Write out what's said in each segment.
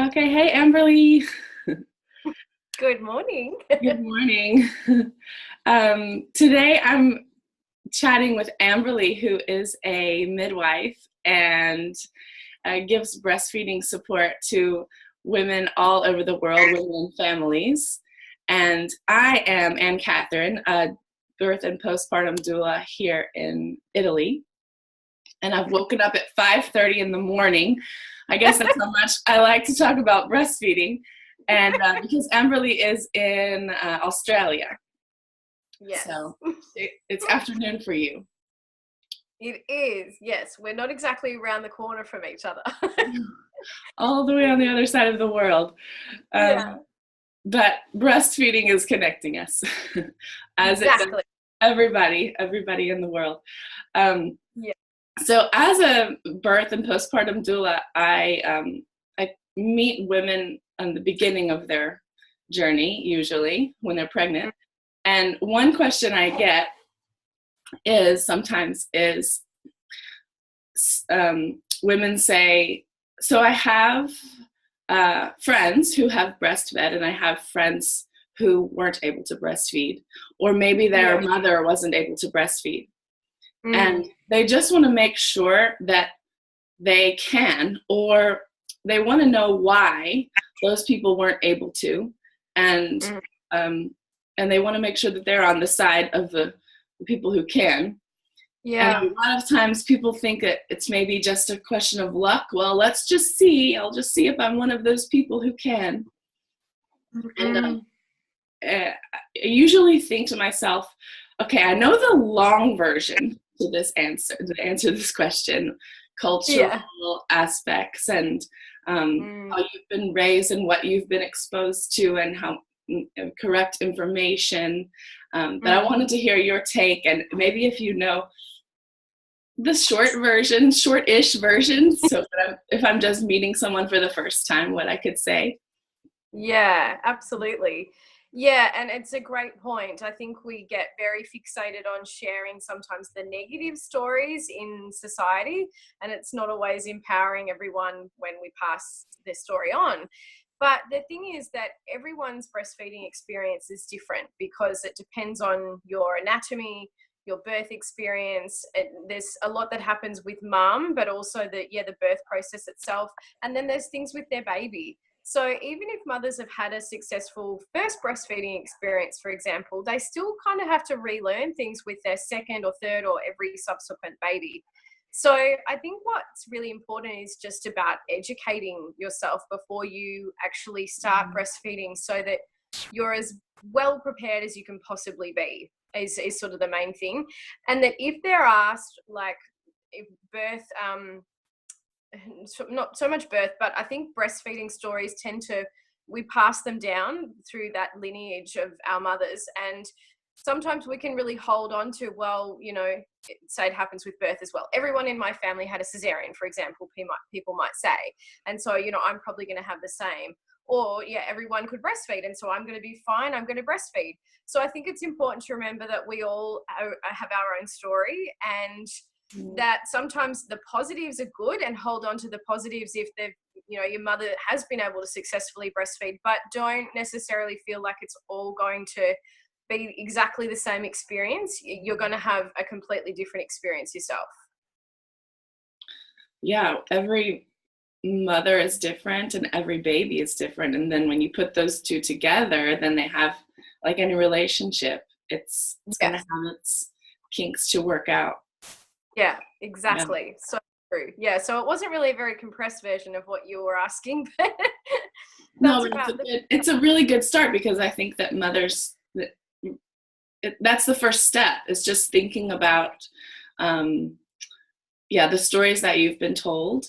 Okay, hey Amberley. Good morning. Good morning. Today I'm chatting with Amberley, who is a midwife and gives breastfeeding support to women all over the world, women and families. And I am Anne Catherine, a birth and postpartum doula here in Italy. And I've woken up at 5:30 in the morning. I guess that's how much I like to talk about breastfeeding. And because Amberley is in Australia, Yes. so it's afternoon for you. It is. Yes. We're not exactly around the corner from each other. All the way on the other side of the world. Yeah. But breastfeeding is connecting us, as it does Exactly. everybody in the world. Yeah. So as a birth and postpartum doula, I meet women on the beginning of their journey, usually when they're pregnant. And one question I get sometimes is women say, so I have friends who have breastfed and I have friends who weren't able to breastfeed, or maybe their mother wasn't able to breastfeed. And they just want to make sure that they can, or they want to know why those people weren't able to, and they want to make sure that they're on the side of the people who can. Yeah. And a lot of times people think that it's maybe just a question of luck. Well, let's just see. I'll just see if I'm one of those people who can. And I usually think to myself, okay, I know the long version to answer this question, cultural aspects and how you've been raised and what you've been exposed to and how correct information. But I wanted to hear your take, and maybe if you know the short-ish version, so that if I'm just meeting someone for the first time, what I could say. Yeah, absolutely. Yeah, and it's a great point. I think we get very fixated on sharing sometimes the negative stories in society, and it's not always empowering everyone when we pass their story on. But the thing is that everyone's breastfeeding experience is different because it depends on your anatomy, your birth experience. There's a lot that happens with mum, but also the birth process itself. And then there's things with their baby. So even if mothers have had a successful first breastfeeding experience, for example, they still kind of have to relearn things with their second or third or every subsequent baby. So I think what's really important is just about educating yourself before you actually start breastfeeding so that you're as well prepared as you can possibly be is sort of the main thing. And that if they're asked, like, if birth, not so much birth, but I think breastfeeding stories we pass them down through that lineage of our mothers. And sometimes we can really hold on to, well, say it happens with birth as well. Everyone in my family had a cesarean, for example, people might say. And so, I'm probably going to have the same. Or, everyone could breastfeed, and so I'm going to be fine, I'm going to breastfeed. So I think it's important to remember that we all have our own story, and that sometimes the positives are good, and hold on to the positives if your mother has been able to successfully breastfeed, but don't necessarily feel like it's all going to be exactly the same experience. You're going to have a completely different experience yourself. Yeah, every mother is different and every baby is different. And then when you put those two together, then they have, like any relationship, it's going to have its kinks to work out. Yeah, exactly. Yeah. So true. Yeah, so it wasn't really a very compressed version of what you were asking, but it's a really good start, because I think that mothers, that's the first step, is just thinking about the stories that you've been told,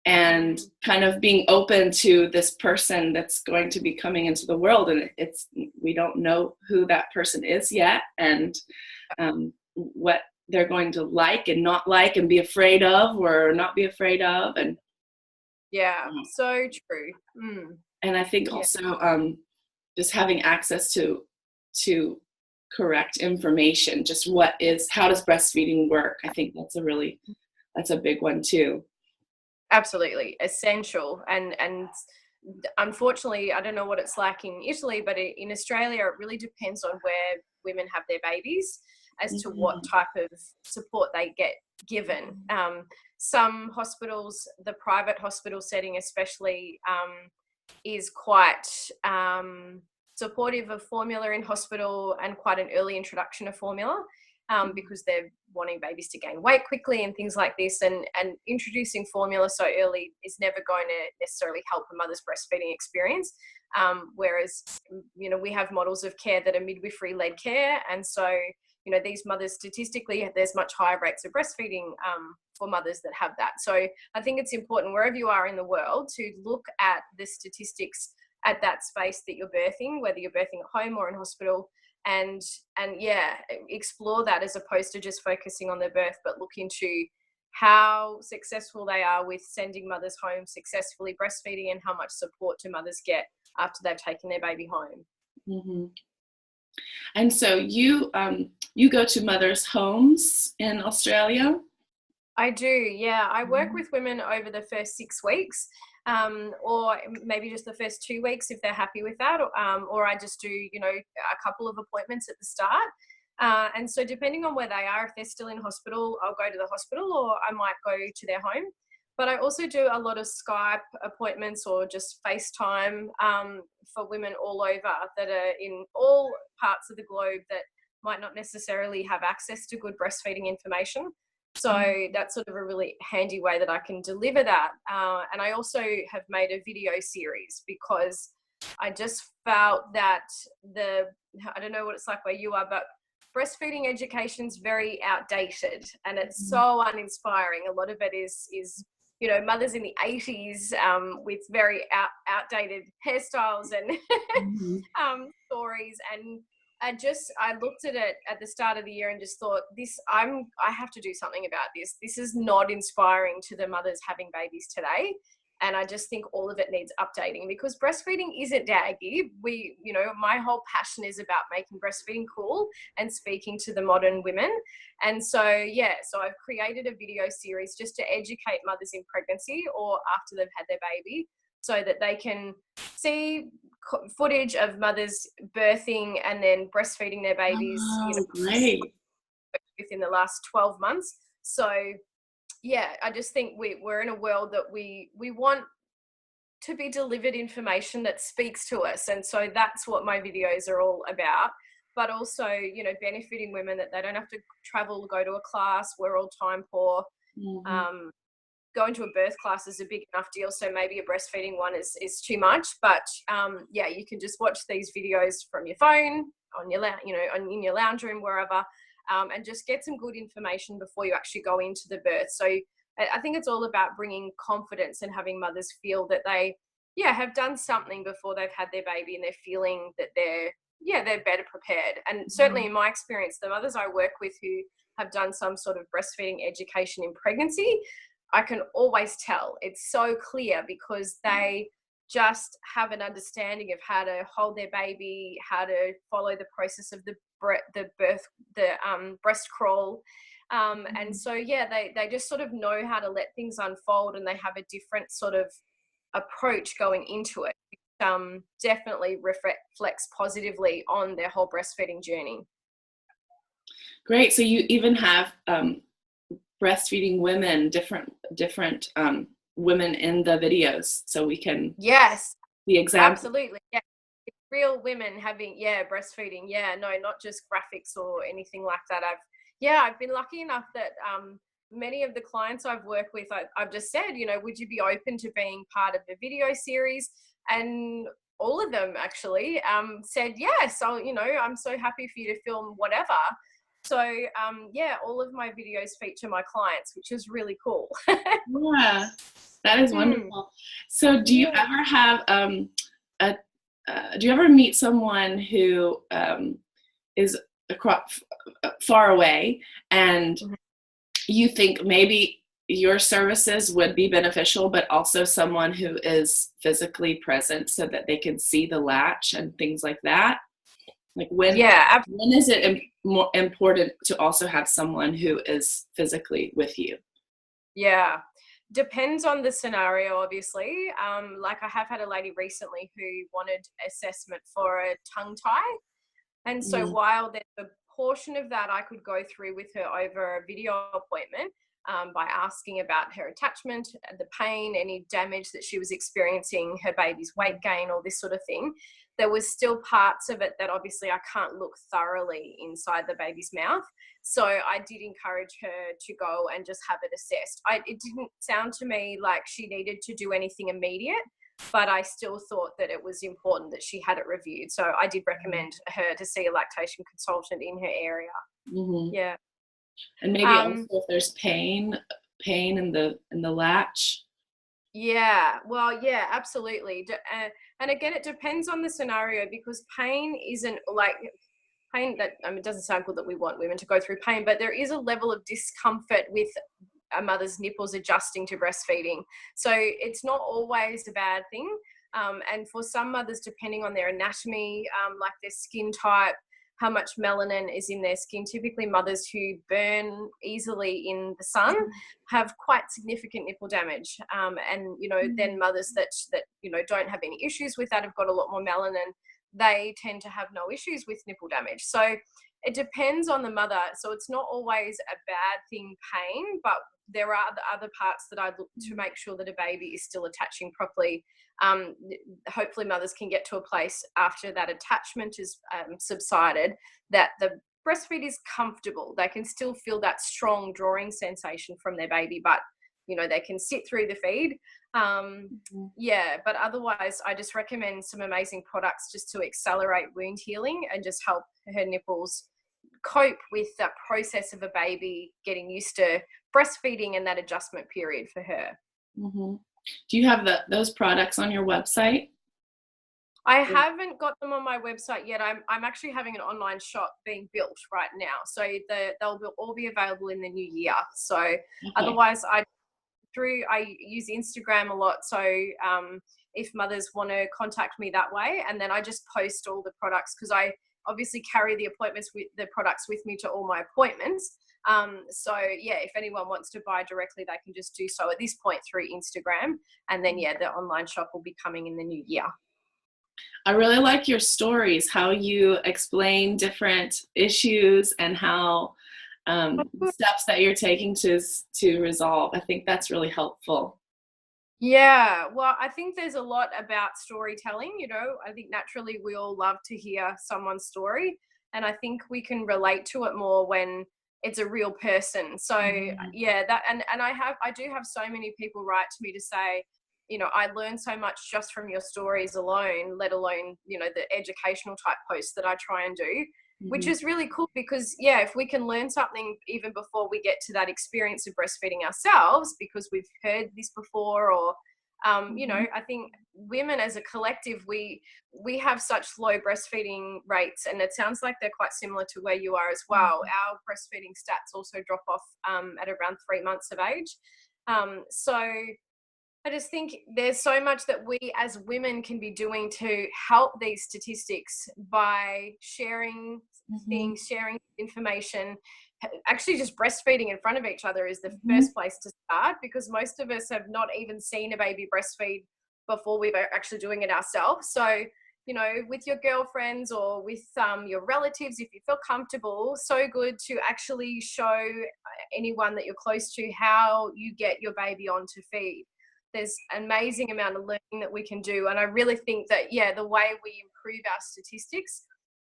and kind of being open to this person that's going to be coming into the world. And we don't know who that person is yet, and what they're going to like and not like, and be afraid of or not be afraid of. And so true. And I think also just having access to correct information, just how does breastfeeding work? I think that's a big one too. Absolutely essential. And unfortunately, I don't know what it's like in Italy, but in Australia, it really depends on where women have their babies as to what type of support they get given. Some hospitals, the private hospital setting especially, is quite supportive of formula in hospital and quite an early introduction of formula, because they're wanting babies to gain weight quickly and things like this. And introducing formula so early is never going to necessarily help a mother's breastfeeding experience. Whereas, we have models of care that are midwifery-led care. And so, these mothers, statistically, there's much higher rates of breastfeeding for mothers that have that. So I think it's important wherever you are in the world to look at the statistics at that space that you're birthing, whether you're birthing at home or in hospital, and explore that as opposed to just focusing on their birth, but look into how successful they are with sending mothers home successfully breastfeeding, and how much support do mothers get after they've taken their baby home. Mm-hmm. And so you go to mothers' homes in Australia? I do, yeah. I work with women over the first 6 weeks, or maybe just the first 2 weeks if they're happy with that, or I just do, a couple of appointments at the start. And so depending on where they are, if they're still in hospital, I'll go to the hospital, or I might go to their home. But I also do a lot of Skype appointments or just FaceTime for women all over that are in all parts of the globe that might not necessarily have access to good breastfeeding information. So that's sort of a really handy way that I can deliver that. And I also have made a video series because I just felt that I don't know what it's like where you are, but breastfeeding education is very outdated and it's so uninspiring. A lot of it is mothers in the 80s with very outdated hairstyles and stories. And I looked at it at the start of the year and just thought, I have to do something about this. This is not inspiring to the mothers having babies today. And I just think all of it needs updating, because breastfeeding isn't daggy. My whole passion is about making breastfeeding cool and speaking to the modern women. And so I've created a video series just to educate mothers in pregnancy or after they've had their baby, so that they can see footage of mothers birthing and then breastfeeding their babies great. within the last 12 months. So I just think we're in a world that we want to be delivered information that speaks to us. And so that's what my videos are all about. But also, benefiting women that they don't have to travel, go to a class. We're all time poor. Going to a birth class is a big enough deal. So maybe a breastfeeding one is too much. But you can just watch these videos from your phone, on your in your lounge room, wherever. And just get some good information before you actually go into the birth. So I think it's all about bringing confidence and having mothers feel that they, have done something before they've had their baby, and they're feeling that they're better prepared. And certainly in my experience, the mothers I work with who have done some sort of breastfeeding education in pregnancy, I can always tell. It's so clear because they just have an understanding of how to hold their baby, how to follow the process of the birth, breast crawl. And so, they just sort of know how to let things unfold, and they have a different sort of approach going into it. Definitely reflects positively on their whole breastfeeding journey. Great. So you even have breastfeeding women, different women in the videos, so we can the example. Absolutely, real women having breastfeeding, not just graphics or anything like that. I've been lucky enough that many of the clients I've worked with, I've just said, would you be open to being part of the video series? And all of them actually said yes. So I'm so happy for you to film whatever. So all of my videos feature my clients, which is really cool. Yeah, that is wonderful. So do you ever have do you ever meet someone who is far away, and you think maybe your services would be beneficial, but also someone who is physically present so that they can see the latch and things like that? Like when is it more important to also have someone who is physically with you? depends on the scenario, obviously. Like I have had a lady recently who wanted assessment for a tongue tie. And so while there's a portion of that I could go through with her over a video appointment, by asking about her attachment, the pain, any damage that she was experiencing, her baby's weight gain, all this sort of thing, there was still parts of it that obviously I can't look thoroughly inside the baby's mouth. So I did encourage her to go and just have it assessed. It didn't sound to me like she needed to do anything immediate, but I still thought that it was important that she had it reviewed. So I did recommend her to see a lactation consultant in her area. Yeah. And maybe also if there's pain in the latch. Yeah, well, yeah, absolutely. And again, it depends on the scenario, because pain isn't like pain that, I mean, it doesn't sound good that we want women to go through pain, but there is a level of discomfort with a mother's nipples adjusting to breastfeeding. So it's not always a bad thing. And for some mothers, depending on their anatomy, like their skin type, how much melanin is in their skin. Typically mothers who burn easily in the sun have quite significant nipple damage. And, you know, then mothers that, you know, don't have any issues with that, have got a lot more melanin, they tend to have no issues with nipple damage. So it depends on the mother. So it's not always a bad thing, pain, but there are the other parts that I look to make sure that a baby is still attaching properly. Hopefully mothers can get to a place after that attachment is subsided, that the breastfeed is comfortable. They can still feel that strong drawing sensation from their baby, but, you know, they can sit through the feed. Yeah, but otherwise I just recommend some amazing products just to accelerate wound healing and just help her nipples cope with that process of a baby getting used to breastfeeding and that adjustment period for her. Do you have those products on your website? I haven't got them on my website yet. I'm actually having an online shop being built right now, so they'll all be available in the new year. So otherwise I use Instagram a lot, so if mothers want to contact me that way, and then I just post all the products, because I obviously carry the products with me to all my appointments. So yeah, if anyone wants to buy directly, they can just do so at this point through Instagram, and then yeah, the online shop will be coming in the new year. I really like your stories, how you explain different issues and how steps that you're taking to resolve. I think that's really helpful. Yeah, well, I think there's a lot about storytelling. You know, I think naturally we all love to hear someone's story, and I think we can relate to it more when it's a real person. So yeah, that and I do have so many people write to me to say, you know, I learned so much just from your stories alone, let alone, you know, the educational type posts that I try and do, which is really cool, because yeah, if we can learn something even before we get to that experience of breastfeeding ourselves, because we've heard this before, or you know, I think women as a collective, we have such low breastfeeding rates, and it sounds like they're quite similar to where you are as well. Our breastfeeding stats also drop off at around 3 months of age. So I just think there's so much that we as women can be doing to help these statistics by sharing things, sharing information. Actually, just breastfeeding in front of each other is the first place to start, because most of us have not even seen a baby breastfeed before we're actually doing it ourselves. So, you know, with your girlfriends or with your relatives, if you feel comfortable, so good to actually show anyone that you're close to how you get your baby on to feed. There's an amazing amount of learning that we can do. And I really think that, yeah, the way we improve our statistics,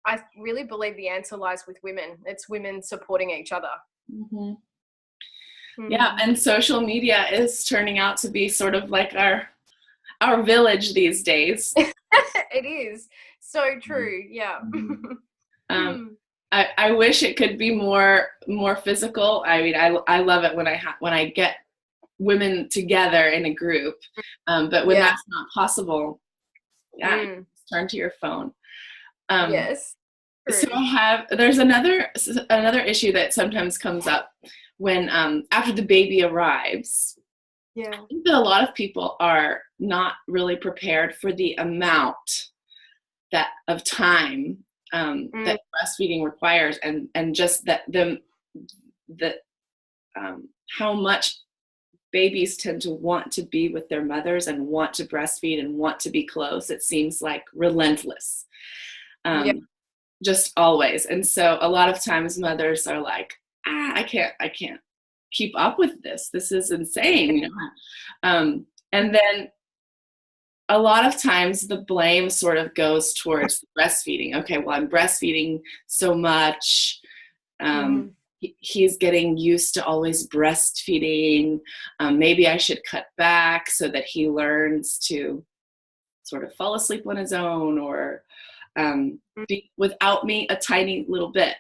I really believe the answer lies with women. It's women supporting each other. Yeah, and social media is turning out to be sort of like our village these days. It is so true. Yeah. I wish it could be more physical. I mean, I love it when I get women together in a group, but when that's not possible, turn to your phone. Yes. So there's another issue that sometimes comes up when after the baby arrives. I think that a lot of people are not really prepared for the amount of time that breastfeeding requires, and just that how much babies tend to want to be with their mothers and want to breastfeed and want to be close. It seems like relentless, Yeah. just always. And so a lot of times mothers are like, I can't keep up with this. This is insane, you know? And then a lot of times the blame sort of goes towards breastfeeding. Okay, well, I'm breastfeeding so much. He's getting used to always breastfeeding. Maybe I should cut back so that he learns to sort of fall asleep on his own, or be without me a tiny little bit,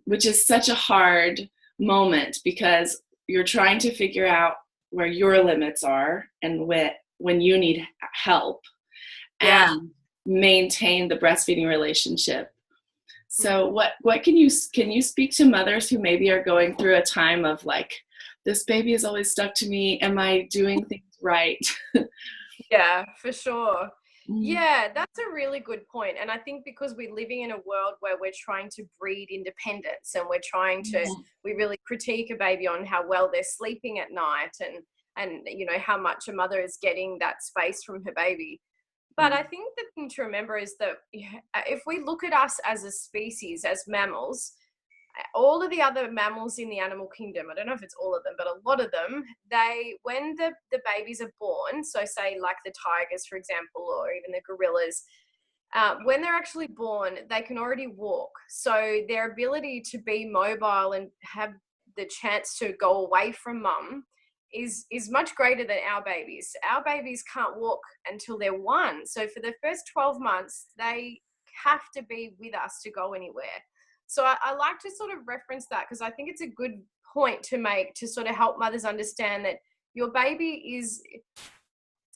which is such a hard moment, because you're trying to figure out where your limits are and when you need help, and maintain the breastfeeding relationship. So what can you speak to mothers who maybe are going through a time of like, this baby is always stuck to me, am I doing things right? Yeah, for sure. Yeah, that's a really good point. And I think because we're living in a world where we're trying to breed independence, and we really critique a baby on how well they're sleeping at night, and you know, how much a mother is getting that space from her baby. But I think the thing to remember is that if we look at us as a species, as mammals, all of the other mammals in the animal kingdom, I don't know if it's all of them, but a lot of them, when the babies are born, so say like the tigers, for example, or even the gorillas, when they're actually born, they can already walk. So their ability to be mobile and have the chance to go away from mum is much greater than our babies. Our babies can't walk until they're 1. So for the first 12 months, they have to be with us to go anywhere. So I like to sort of reference that, because I think it's a good point to make, to sort of help mothers understand that your baby is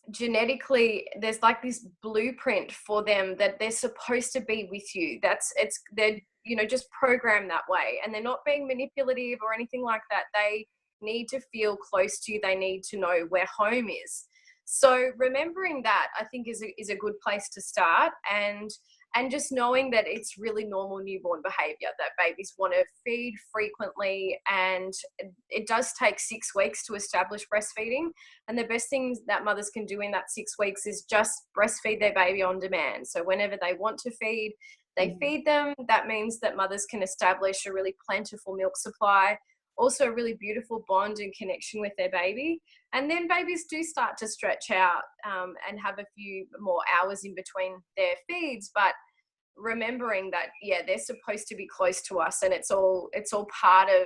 genetically, there's like this blueprint for them that they're supposed to be with you. They're, you know, just programmed that way, and they're not being manipulative or anything like that. They need to feel close to you. They need to know where home is. So remembering that, I think, is a good place to start, and just knowing that it's really normal newborn behavior, that babies want to feed frequently, and it does take 6 weeks to establish breastfeeding. And the best things that mothers can do in that 6 weeks is just breastfeed their baby on demand. So whenever they want to feed, they feed them. That means that mothers can establish a really plentiful milk supply, also a really beautiful bond and connection with their baby. And then babies do start to stretch out and have a few more hours in between their feeds, but remembering that, they're supposed to be close to us, and it's all part of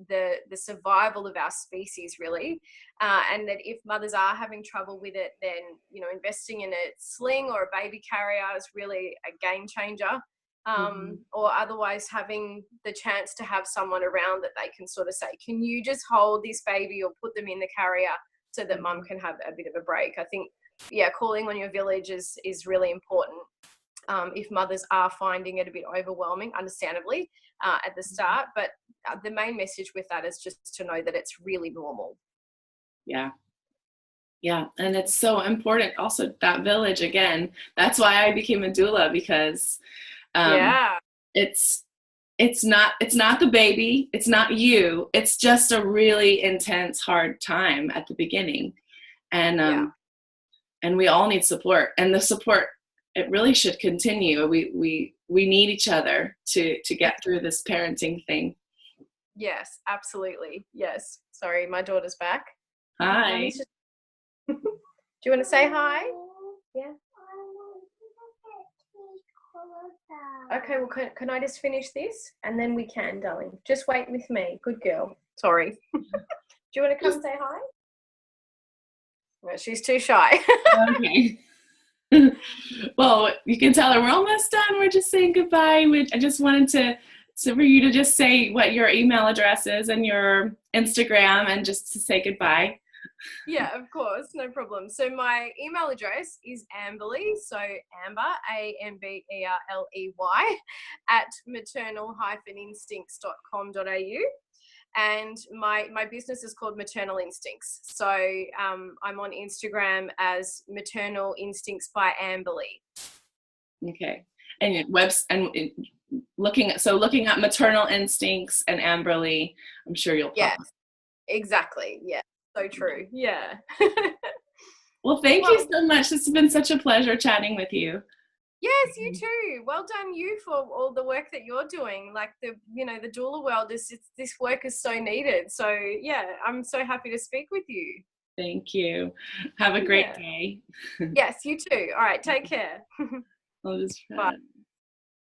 the survival of our species, really. And that if mothers are having trouble with it, then, you know, investing in a sling or a baby carrier is really a game changer. Or otherwise having the chance to have someone around that they can sort of say, can you just hold this baby or put them in the carrier so that mum can have a bit of a break. I think, calling on your village is really important. If mothers are finding it a bit overwhelming, understandably, at the start, but the main message with that is just to know that it's really normal. Yeah, and it's so important also, that village, again. That's why I became a doula, because it's not the baby, it's not you, it's just a really intense, hard time at the beginning, and we all need support, and the support, it really should continue. We need each other to get through this parenting thing. Yes, absolutely. Yes. Sorry, my daughter's back. Hi. Do you want to say hi? Yeah. Okay, well, can I just finish this? And then we can, darling. Just wait with me. Good girl. Sorry. Do you want to come say hi? No, she's too shy. Okay. Well, you can tell her we're almost done. We're just saying goodbye. I just wanted for you to just say what your email address is and your Instagram, and just to say goodbye. Yeah, of course, no problem. So my email address is Amberley, so Amber, AMBERLEY, at maternal-instincts.com.au. And my business is called Maternal Instincts. So I'm on Instagram as Maternal Instincts by Amberley. Okay. And looking at Maternal Instincts and Amberley, I'm sure you'll pop up. Exactly. Yeah. so true. Yeah. Well, thank you so much. This has been such a pleasure chatting with you. Yes, you too. Well done you for all the work that you're doing. Like the doula world this work is so needed. So yeah, I'm so happy to speak with you. Thank you. Have a great day. Yes, you too. All right, take care. I'll just Bye.